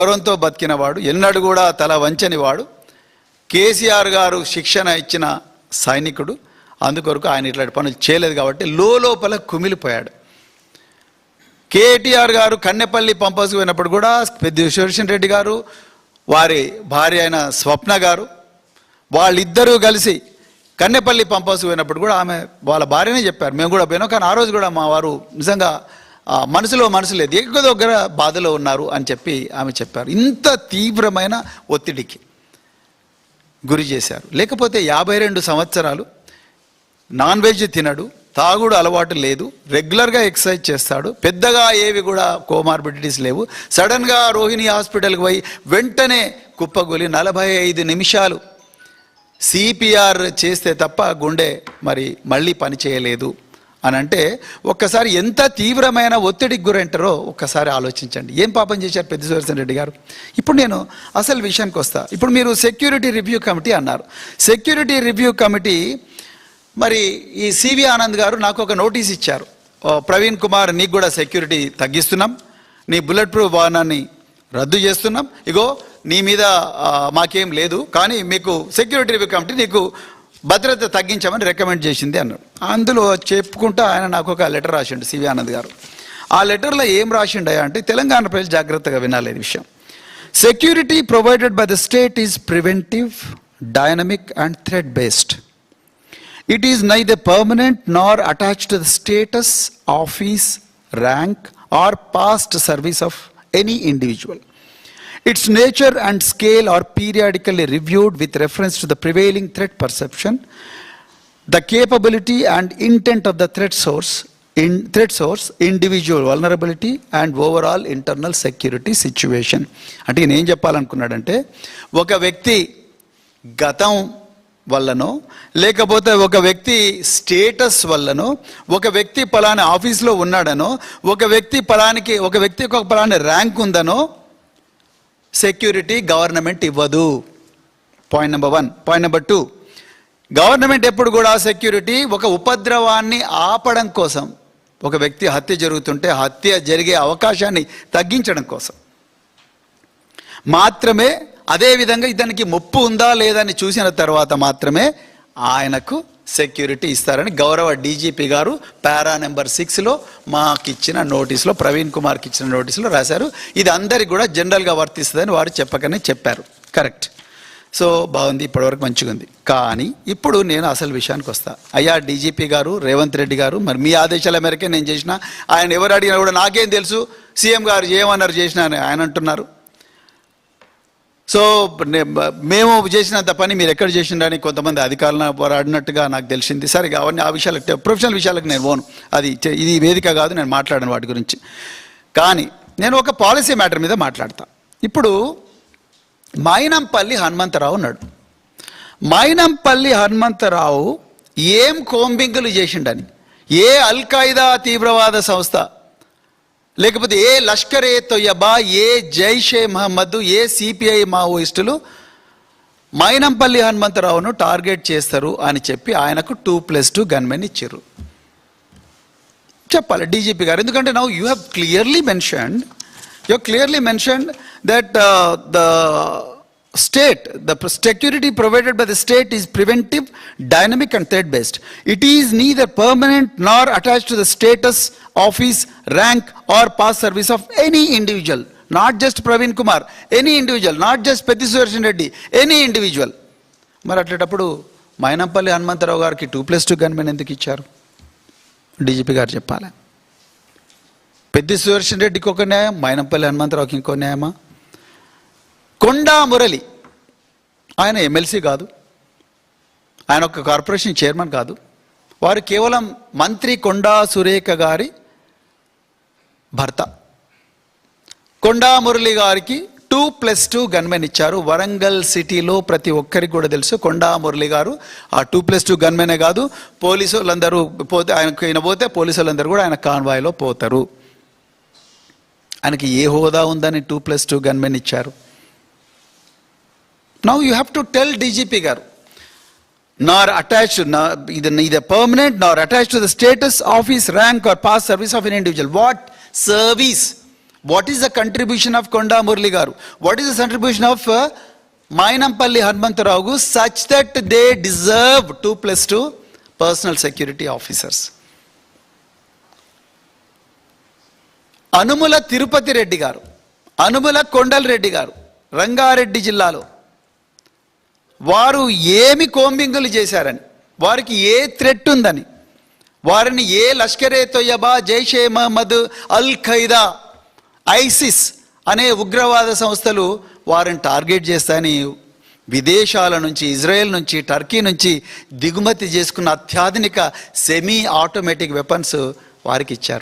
గౌరవంతో బతికినవాడు, ఎన్నడూ కూడా తల వంచని వాడు, కేసీఆర్ గారు శిక్షణ ఇచ్చిన సైనికుడు. అందుకొరకు ఆయన ఇట్లాంటి పనులు చేయలేదు కాబట్టి లోపల కుమిలిపోయాడు. కేటీఆర్ గారు కన్నెపల్లి పంపస్కు పోయినప్పుడు కూడా పెద్ద సుదర్శన్ రెడ్డి గారు, వారి భార్య అయిన స్వప్న గారు, వాళ్ళిద్దరూ కలిసి కన్నెపల్లి పంపస్కు పోయినప్పుడు కూడా ఆమె వాళ్ళ భార్యనే చెప్పారు, మేము కూడా పోయినాం, కానీ ఆ రోజు కూడా మా వారు నిజంగా మనసు లేదు, ఎక్కువ దగ్గర బాధలో ఉన్నారు అని చెప్పి ఆమె చెప్పారు. ఇంత తీవ్రమైన ఒత్తిడికి గురి చేశారు. లేకపోతే 52 సంవత్సరాలు నాన్ వెజ్ తినడు, తాగుడు అలవాటు లేదు, రెగ్యులర్గా ఎక్సర్సైజ్ చేస్తాడు, పెద్దగా ఏవి కూడా కోమార్బిడిటీస్ లేవు. సడన్గా రోహిణి హాస్పిటల్కి పోయి వెంటనే కుప్పగొలి 45 నిమిషాలు సిపిఆర్ చేస్తే తప్ప గుండె మళ్ళీ పని చేయలేదు అని అంటే ఒక్కసారి ఎంత తీవ్రమైన ఒత్తిడికి గురంటారో ఒక్కసారి ఆలోచించండి. ఏం పాపం చేశారు పెద్ద సుదర్శన్ రెడ్డి గారు? ఇప్పుడు నేను అసలు విషయానికి వస్తా. ఇప్పుడు మీరు సెక్యూరిటీ రివ్యూ కమిటీ అన్నారు. సెక్యూరిటీ రివ్యూ కమిటీ ఈ సివి ఆనంద్ గారు నాకు ఒక నోటీస్ ఇచ్చారు, ప్రవీణ్ కుమార్ నీకు కూడా సెక్యూరిటీ తగ్గిస్తున్నాం, నీ బుల్లెట్ ప్రూఫ్ వాహనాన్ని రద్దు చేస్తున్నాం, ఇగో నీ మీద మాకేం లేదు, కానీ మీకు సెక్యూరిటీ రివ్యూ కమిటీ నీకు భద్రత తగ్గించామని రికమెండ్ చేసింది అన్నాడు. అందులో చెప్పుకుంటా ఆయన నాకు ఒక లెటర్ రాసిండు సివి ఆనంద్ గారు. ఆ లెటర్లో ఏం రాసిండయా అంటే, తెలంగాణ ప్రజలు జాగ్రత్తగా వినాలి విషయం. Security provided by the state is preventive, dynamic and threat based. It is neither permanent nor attached to the status, office, rank or past service of any individual. Its nature and scale are periodically reviewed with reference to the prevailing threat perception, the capability and intent of the threat source, individual vulnerability and overall internal security situation. అంటే నేను ఏం చెప్పాలనుకున్నాడంటే, ఒక వ్యక్తి గతం వల్లనో, లేకపోతే ఒక వ్యక్తి స్టేటస్ వల్లనో, ఒక వ్యక్తి పలానా ఆఫీస్లో ఉన్నాడనో, ఒక వ్యక్తికి ఒక పలానా ర్యాంక్ ఉందనో సెక్యూరిటీ గవర్నమెంట్ ఇవ్వదు. Point number 1. Point number 2, government ఎప్పుడు కూడా సెక్యూరిటీ ఒక ఉపద్రవాన్ని ఆపడం కోసం, ఒక వ్యక్తి హత్య జరుగుతుంటే హత్య జరిగే అవకాశాన్ని తగ్గించడం కోసం మాత్రమే, అదేవిధంగా ఇతనికి ముప్పు ఉందా లేదని చూసిన తర్వాత మాత్రమే ఆయనకు సెక్యూరిటీ ఇస్తారని గౌరవ డీజీపీ గారు పారా నెంబర్ 6లో మాకిచ్చిన నోటీసులో, ప్రవీణ్ కుమార్కి ఇచ్చిన నోటీసులో రాశారు. ఇది అందరికి కూడా జనరల్గా వర్తిస్తుందని వారు చెప్పకనే చెప్పారు. కరెక్ట్. సో బాగుంది, ఇప్పటివరకు మంచిగా ఉంది. కానీ ఇప్పుడు నేను అసలు విషయానికి వస్తా. అయ్యా డీజీపీ గారు, రేవంత్ రెడ్డి గారు, మీ ఆదేశాల మేరకే నేను చేసిన, ఆయన ఎవరు అడిగినా కూడా నాకేం తెలుసు, సీఎం గారు ఏమన్నారు చేసినా అని ఆయన అంటున్నారు. సో మేము చేసినంత పని మీరు ఎక్కడ చేసిండని కొంతమంది అధికారులను పోరాడినట్టుగా నాకు తెలిసింది. సరే అవన్నీ ఆ విషయాలకు, ప్రొఫెషనల్ విషయాలకు నేను పోను, ఇది వేదిక కాదు, నేను మాట్లాడను వాటి గురించి. కానీ నేను ఒక పాలసీ మ్యాటర్ మీద మాట్లాడతా. ఇప్పుడు మైనంపల్లి హనుమంతరావు ఉన్నాడు. మైనంపల్లి హనుమంతరావు ఏం కోంబింగులు చేసిండని, ఏ అల్ఖాయిదా తీవ్రవాద సంస్థ, లేకపోతే ఏ లష్కర్ ఏ తొయ్యబా, ఏ జైషే మహమ్మద్, ఏ సిపిఐ మావోయిస్టులు మైనంపల్లి హనుమంతరావును టార్గెట్ చేస్తారు అని చెప్పి ఆయనకు 2+2 గన్మెన్ ఇచ్చారు. చెప్పాలి డీజీపీ గారు, ఎందుకంటే now you have clearly mentioned that the state, the security provided by the state is preventive, dynamic and threat based. It is neither permanent nor attached to the status, office, rank or past service of any individual, not just Praveen Kumar, any individual, not just Petti Sudarshan Reddy, any individual. మరి అట్లేటప్పుడు మైనంపల్లి హనుమంతరావు గారికి 2+2 gunmen ఎందుకు ఇచ్చారు? DGP గారు చెప్పాలి. పెద్ది సుదర్శన్ రెడ్డికి ఒక న్యాయం, మైనంపల్లి హనుమంతరావుకి ఇంకో న్యాయమా? కొండా మురళి, ఆయన ఎమ్మెల్సీ కాదు, ఆయన ఒక కార్పొరేషన్ చైర్మన్ కాదు, వారు కేవలం మంత్రి కొండా సురేఖ గారి భర్త. కొండా మురళి గారికి 2+2 గన్మెన్ ఇచ్చారు. వరంగల్ సిటీలో ప్రతి ఒక్కరికి కూడా తెలుసు కొండా మురళి గారు ఆ 2+2 గన్మెనే కాదు, పోలీసు వాళ్ళందరూ పోతే, ఆయనకు పోతే పోలీసు వాళ్ళందరూ కూడా ఆయన కాన్వాయ్లో పోతారు. ఆయనకి ఏ హోదా ఉందని 2+2 గన్మెన్ ఇచ్చారు? Now you have to tell DGP garu, nor attached, neither permanent nor attached to the status, office, rank or past service of an individual. What service? What is the contribution of Konda Murali గారు, what is the contribution of Mynampally Hanumantharao such that they deserve 2+2 personal security officers. Anumula Tirupati Reddy గారు, అనుముల కొండల్ రెడ్డి గారు రంగారెడ్డి జిల్లాలో వారు ఏమి కోంబింగులు చేశారని, వారికి ఏ threat ఉందని, వారిని ఏ లష్కరే తొయ్యబా, జైషే మహమ్మద్, అల్ ఖైదా, ఐసిస్ అనే ఉగ్రవాద సంస్థలు వారిని టార్గెట్ చేస్తాయని విదేశాల నుంచి, ఇజ్రాయెల్ నుంచి, టర్కీ నుంచి దిగుమతి చేసుకున్న అత్యాధునిక సెమీ ఆటోమేటిక్ వెపన్స్ వారికి ఇచ్చారు.